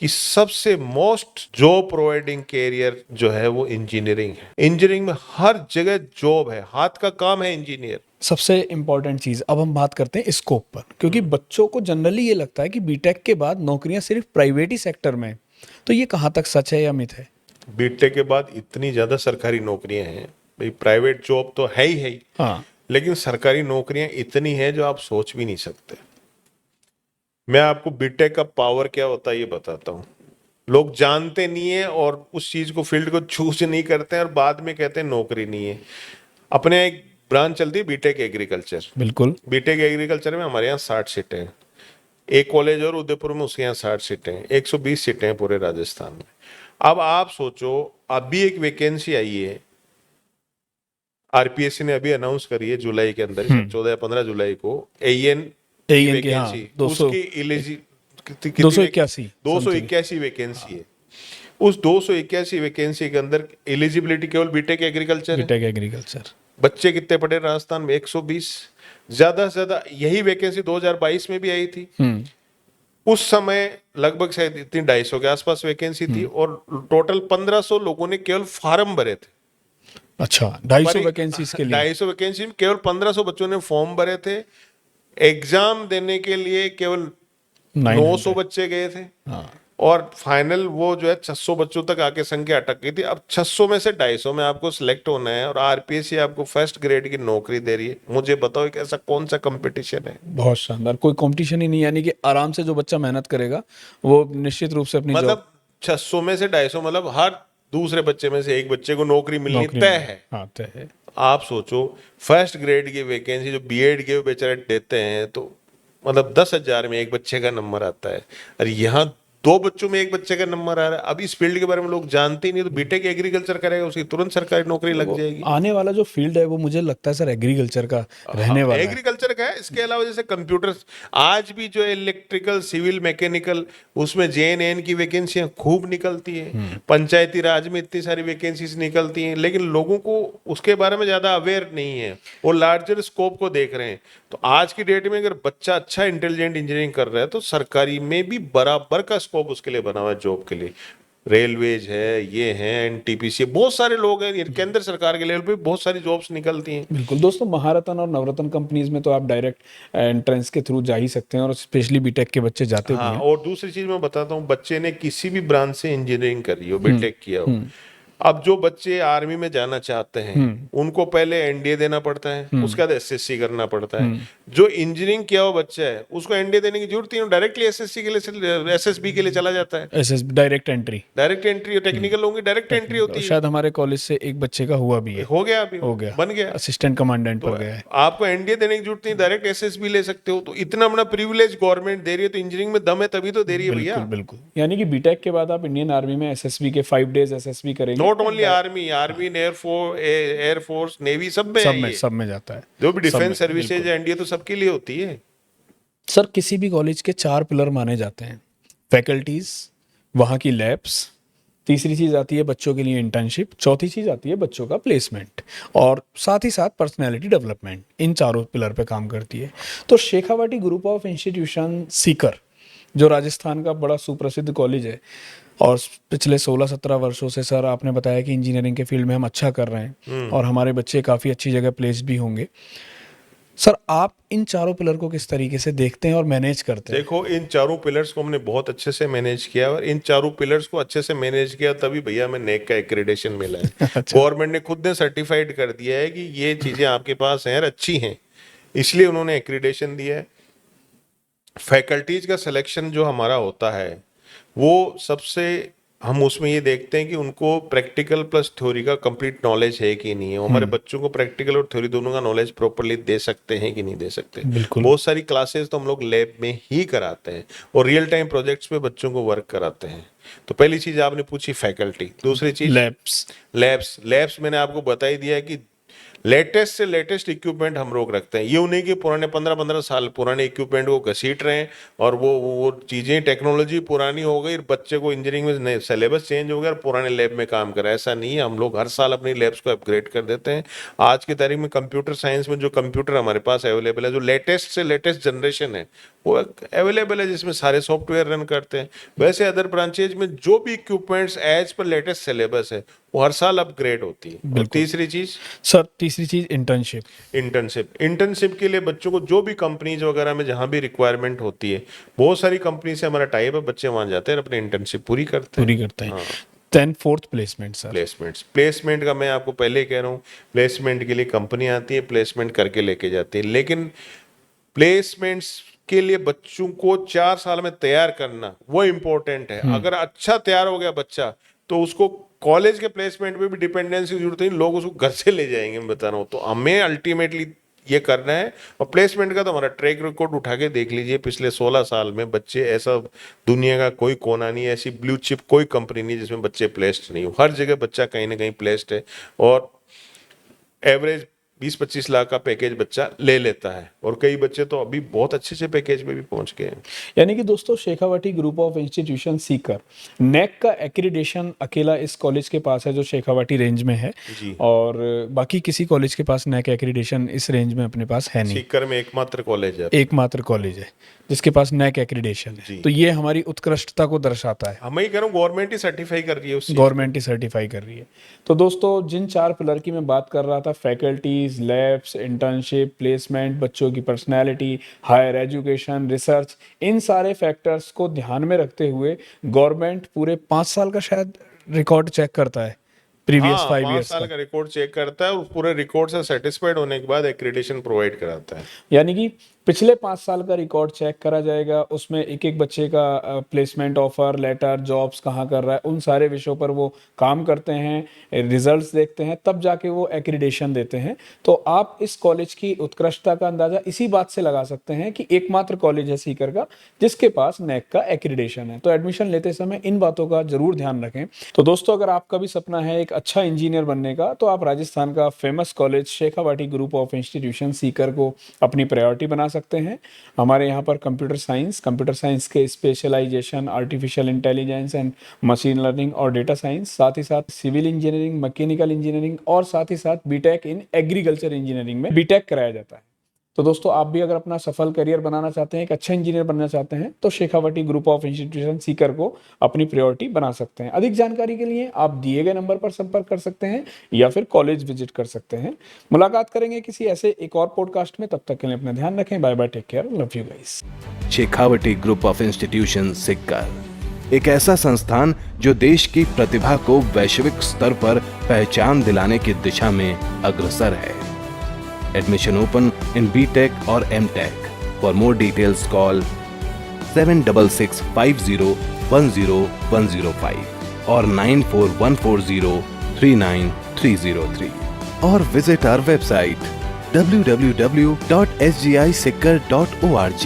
कि सबसे most job providing career जो है वो इंजीनियरिंग है। इंजीनियरिंग में हर जगह जॉब है, हाथ का काम है इंजीनियर। सबसे इम्पोर्टेंट चीज़, अब हम बात करते हैं स्कोप पर, क्योंकि बच्चों को जनरली ये लगता है कि बीटेक के बाद नौकरियां सिर्फ प्राइवेट ही सेक्टर में हैं। तो ये कहाँ तक सच है या मिथ है? बीटेक के बाद इतनी ज्यादा सरकारी नौकरियां हैं भाई, प्राइवेट जॉब तो है ही, हाँ। लेकिन सरकारी नौकरियां इतनी हैं जो आप सोच भी नहीं सकते। मैं आपको बीटेक का पावर क्या होता है ये बताता हूँ। लोग जानते नहीं है और उस चीज को, फील्ड को चूज नहीं करते हैं और बाद में कहते हैं नौकरी नहीं है। अपने एक ब्रांच चलती है बीटेक एग्रीकल्चर। बिल्कुल। बीटेक एग्रीकल्चर में हमारे यहाँ 60 सीटें हैं। एक कॉलेज और उदयपुर में, उसके यहाँ 60 सीटें हैं। 120 सीटें हैं पूरे राजस्थान में। अब आप सोचो, अभी एक वैकेंसी आई है, आरपीएससी ने अभी अनाउंस करी है जुलाई के अंदर, 14 या 15 जुलाई को, एएन की एएन के, हाँ, वैकेंसी। 200, उसकी एलिजि 281 281 वैकेंसी है। उस 281 वैकेंसी के अंदर एलिजिबिलिटी केवल बीटेक एग्रीकल्चर है। BTech agriculture. बच्चे कितने पढ़े राजस्थान में? 120। ज्यादा से ज्यादा यही वैकेंसी 2022 में भी आई थी। उस समय लगभग शायद इतनी 250 के आसपास वैकेंसी थी और टोटल 1500 लोगों ने केवल फार्म भरे थे। अच्छा, 250 वैकेंसीज के लिए? 250 वैकेंसी में केवल 1500 बच्चों ने फॉर्म भरे थे। एग्जाम देने के लिए केवल 900 बच्चे गए थे। हाँ। और फाइनल वो जो है 600 बच्चों तक आके संख्या अटक गई थी। अब 600 में से 250 में आपको सिलेक्ट होना है और आरपीएससी आपको फर्स्ट ग्रेड की नौकरी दे रही है। मुझे बताओ कि ऐसा कौन सा कंपटीशन है? बहुत शानदार, कोई कंपटीशन ही नहीं, यानी कि आराम से जो बच्चा मेहनत करेगा वो निश्चित रूप से अपनी जॉब। मतलब 600 में से 250, मतलब हर दूसरे बच्चे में से एक बच्चे को नौकरी मिलनी तय है। हाँ, तय है। आप सोचो, फर्स्ट ग्रेड की वैकेंसी जो बीएड के बेचारे देते हैं, तो मतलब 10,000 में एक बच्चे का नंबर आता है। और यहाँ 2 बच्चों में एक बच्चे का नंबर आ रहा है। अब इस फील्ड के बारे में लोग जानते ही नहीं, तो बीटेक एग्रीकल्चर करेगा, उसकी तुरंत सरकारी नौकरी लग जाएगी। आने वाला जो फील्ड है वो मुझे लगता है सर एग्रीकल्चर का रहने वाला है। एग्रीकल्चर का है। इसके अलावा जैसे कंप्यूटर, आज भी जो इलेक्ट्रिकल, सिविल, मैकेनिकल, उसमें जेएनएन की वैकेंसियां खूब निकलती है। पंचायती राज में इतनी सारी वैकेंसीज निकलती हैं, लेकिन लोगों को उसके बारे में ज्यादा अवेयर नहीं है। वो लार्जर स्कोप को देख रहे हैं। तो आज की डेट में अगर बच्चा अच्छा इंटेलिजेंट इंजीनियरिंग कर रहा है तो सरकारी में भी बराबर का स्कोप उसके लिए बना हुआ है जॉब के लिए। रेलवेज है, ये है, एनटीपीसी, बहुत सारे लोग हैं केंद्र सरकार के लेवल पे, बहुत सारी जॉब्स निकलती हैं। बिल्कुल दोस्तों, महारत्न और नवरत्न कंपनीज में तो आप डायरेक्ट एंट्रेंस के थ्रू जा ही सकते हैं, और स्पेशली बीटेक के बच्चे जाते भी हाँ, हैं। और दूसरी चीज मैं बताता हूँ, बच्चे ने किसी भी ब्रांच से इंजीनियरिंग करी हो, बीटेक किया हो, अब जो बच्चे आर्मी में जाना चाहते हैं उनको पहले एनडीए देना पड़ता है, उसके बाद एसएससी करना पड़ता है। जो इंजीनियरिंग किया हुआ बच्चा है उसको एनडीए देने की जरूरत नहीं, डायरेक्टली एसएससी के लिए, एसएसबी के लिए चला जाता है। SS direct entry. Direct entry, technical होंगी, डायरेक्ट एंट्री होती है। शायद हमारे कॉलेज से एक बच्चे का हुआ भी है। हो गया, अभी हो गया, बन गया, असिस्टेंट कमांडेंट पर गया है। आपको एनडीए देने की जरूरत नहीं, डायरेक्ट एसएसबी ले सकते हो। तो इतना बड़ा प्रिविलेज गवर्नमेंट दे रही है, तो इंजीनियरिंग में दम है तभी तो दे रही है भैया। बिल्कुल बिल्कुल, यानी कि बीटेक के बाद आप इंडियन आर्मी में एसएसबी के 5 डेज एसएसबी करेंगे। Not only army, army, air force, navy, सब में है ये। सब में जाता है। जो भी सब में, डिफेंस सर्विसेज है एनडीए तो सबके लिए होती है। सर किसी भी कॉलेज के 4 पिलर माने जाते हैं: फैकल्टीज, वहाँ की लैब्स, तीसरी चीज आती है बच्चों के लिए इंटर्नशिप, चौथी चीज आती है बच्चों का प्लेसमेंट, और साथ ही साथ पर्सनैलिटी डेवलपमेंट। इन चारों पिलर पे काम करती है। तो Shekhawati group of institution Sikar, जो राजस्थान का बड़ा सुप्रसिद्ध कॉलेज है, और पिछले 16-17 वर्षों से सर आपने बताया कि इंजीनियरिंग के फील्ड में हम अच्छा कर रहे हैं और हमारे बच्चे काफ़ी अच्छी जगह प्लेस भी होंगे। सर आप इन चारों पिलर को किस तरीके से देखते हैं और मैनेज करते हैं? देखो, इन चारों पिलर्स को हमने बहुत अच्छे से मैनेज किया, और इन चारों पिलर्स को अच्छे से मैनेज किया तभी भैया हमें नेक का एक्रेडिटेशन मिला है। गवर्नमेंट ने खुद ने सर्टिफाइड कर दिया है कि ये चीजें आपके पास हैं और अच्छी हैं, इसलिए उन्होंने एक्रेडिटेशन दिया है। फैकल्टीज का सिलेक्शन जो हमारा होता है वो सबसे, हम उसमें ये देखते हैं कि उनको प्रैक्टिकल प्लस थ्योरी का कंप्लीट नॉलेज है कि नहीं है। हमारे बच्चों को प्रैक्टिकल और थ्योरी दोनों का नॉलेज प्रॉपरली दे सकते हैं कि नहीं दे सकते। बहुत सारी क्लासेस तो हम लोग लैब में ही कराते हैं और रियल टाइम प्रोजेक्ट्स पे बच्चों को वर्क कराते हैं। तो पहली चीज आपने पूछी फैकल्टी, दूसरी चीज लैब्स। लैब्स मैंने आपको बता ही दिया है कि लेटेस्ट से लेटेस्ट इक्विपमेंट हम लोग रखते हैं। ये उन्हीं के पुराने 15-15 साल पुराने इक्विपमेंट को घसीट रहे हैं, और वो चीज़ें, टेक्नोलॉजी पुरानी हो गई, बच्चे को इंजीनियरिंग में सिलेबस चेंज हो गया और पुराने लैब में काम कर रहा है। ऐसा नहीं है, हम लोग हर साल अपनी लैब्स को अपग्रेड कर देते हैं। आज की तारीख में कंप्यूटर साइंस में जो कंप्यूटर हमारे पास अवेलेबल है, जो लेटेस्ट से लेटेस्ट जनरेशन है, वो अवेलेबल है, जिसमें सारे सॉफ्टवेयर रन करते हैं। वैसे अदर ब्रांचेज में जो भी equipments as per latest syllabus है, वो हर साल अपग्रेड होती है। और तीसरी चीज सर, तीसरी चीज इंटर्नशिप के लिए बच्चों को जो भी कंपनीज वगैरह में जहां भी रिक्वायरमेंट होती है, बहुत सारी कंपनी से हमारा टाइप है, बच्चे वहां जाते हैं, अपनी इंटर्नशिप पूरी करते हैं। हाँ। Then fourth, placement sir. Placement का मैं आपको पहले ही कह रहा हूँ, प्लेसमेंट के लिए कंपनी आती है, प्लेसमेंट करके लेके जाती है, लेकिन प्लेसमेंट्स के लिए बच्चों को 4 साल में तैयार करना वो इम्पोर्टेंट है। अगर अच्छा तैयार हो गया बच्चा, तो उसको कॉलेज के प्लेसमेंट में भी डिपेंडेंसी की जरूरत नहीं, लोग उसको घर से ले जाएंगे, मैं बता रहा हूँ। तो हमें अल्टीमेटली ये करना है। और प्लेसमेंट का तो हमारा ट्रैक रिकॉर्ड उठा के देख लीजिए, पिछले 16 साल में बच्चे, ऐसा दुनिया का कोई कोना नहीं है, ऐसी ब्लू चिप कोई कंपनी नहीं जिसमें बच्चे प्लेस्ड नहीं हो। हर जगह बच्चा कहीं ना कहीं प्लेस्ड है, और एवरेज 20-25 लाख का पैकेज बच्चा ले लेता है, और कई बच्चे तो अभी बहुत अच्छे से पैकेज में भी पहुंच गए हैं। यानी कि दोस्तों, Shekhawati group of institution Sikar NAAC का एक्रीडेशन अकेला इस कॉलेज के पास है, जो शेखावाटी रेंज में है, और बाकी किसी कॉलेज के पास नेक एक्रीडेशन इस रेंज में अपने पास है नहीं। सीकर में एकमात्र कॉलेज है जिसके पास नेक एक्रीडेशन है। तो ये हमारी उत्कृष्टता को दर्शाता है। मैं ही कह रहा हूं, गवर्नमेंट ही सर्टिफाई कर रही है, गवर्नमेंट ही सर्टिफाई कर रही है। तो दोस्तों, जिन 4 पिलर की मैं बात कर रहा था, फैकल्टीज, लैब्स, इंटर्नशिप, प्लेसमेंट, बच्चों की पर्सनैलिटी, हायर एजुकेशन, रिसर्च, इन सारे फैक्टर्स को ध्यान में रखते हुए गवर्नमेंट पूरे 5 साल का शायद रिकॉर्ड चेक करता है, प्रीवियस 5 5 साल का रिकॉर्ड चेक करता है, और पूरे रिकॉर्ड से सेटिस्फाइड होने के बाद एक्रीडेशन प्रोवाइड कराता है। यानी कि पिछले 5 साल का रिकॉर्ड चेक करा जाएगा, उसमें एक एक बच्चे का प्लेसमेंट ऑफर लेटर, जॉब्स कहाँ कर रहा है, उन सारे विषयों पर वो काम करते हैं, रिजल्ट्स देखते हैं, तब जाके वो एक्रीडेशन देते हैं। तो आप इस कॉलेज की उत्कृष्टता का अंदाजा इसी बात से लगा सकते हैं कि एकमात्र कॉलेज है सीकर का जिसके पास नेक का एक्रीडेशन है। तो एडमिशन लेते समय इन बातों का जरूर ध्यान रखें। तो दोस्तों, अगर आपका भी सपना है एक अच्छा इंजीनियर बनने का, तो आप राजस्थान का famous college Shekhawati group of institution Sikar को अपनी प्रायोरिटी बना सकते हैं। हमारे यहाँ पर कंप्यूटर साइंस के specialisation, artificial intelligence and machine learning और डेटा साइंस, साथ ही साथ सिविल इंजीनियरिंग, मैकेनिकल इंजीनियरिंग, और साथ ही साथ बीटेक इन एग्रीकल्चर इंजीनियरिंग में बीटेक कराया जाता है। तो दोस्तों, आप भी अगर अपना सफल करियर बनाना चाहते हैं, एक अच्छा इंजीनियर बनना चाहते हैं, तो Shekhawati group of institution Sikar को अपनी प्रायोरिटी बना सकते हैं। अधिक जानकारी के लिए आप दिए गए नंबर पर संपर्क कर सकते हैं या फिर कॉलेज विजिट कर सकते हैं। मुलाकात करेंगे किसी ऐसे एक और पॉडकास्ट में। तब तक के लिए अपना ध्यान रखें। Bye bye, take care, love you guys. Shekhawati group of institution Sikar एक ऐसा संस्थान जो देश की प्रतिभा को वैश्विक स्तर पर पहचान दिलाने की दिशा में अग्रसर है। Admission open in BTech or MTech. For more details, call 7665010105 or 9414039303 or visit our website www.sgisikar.org.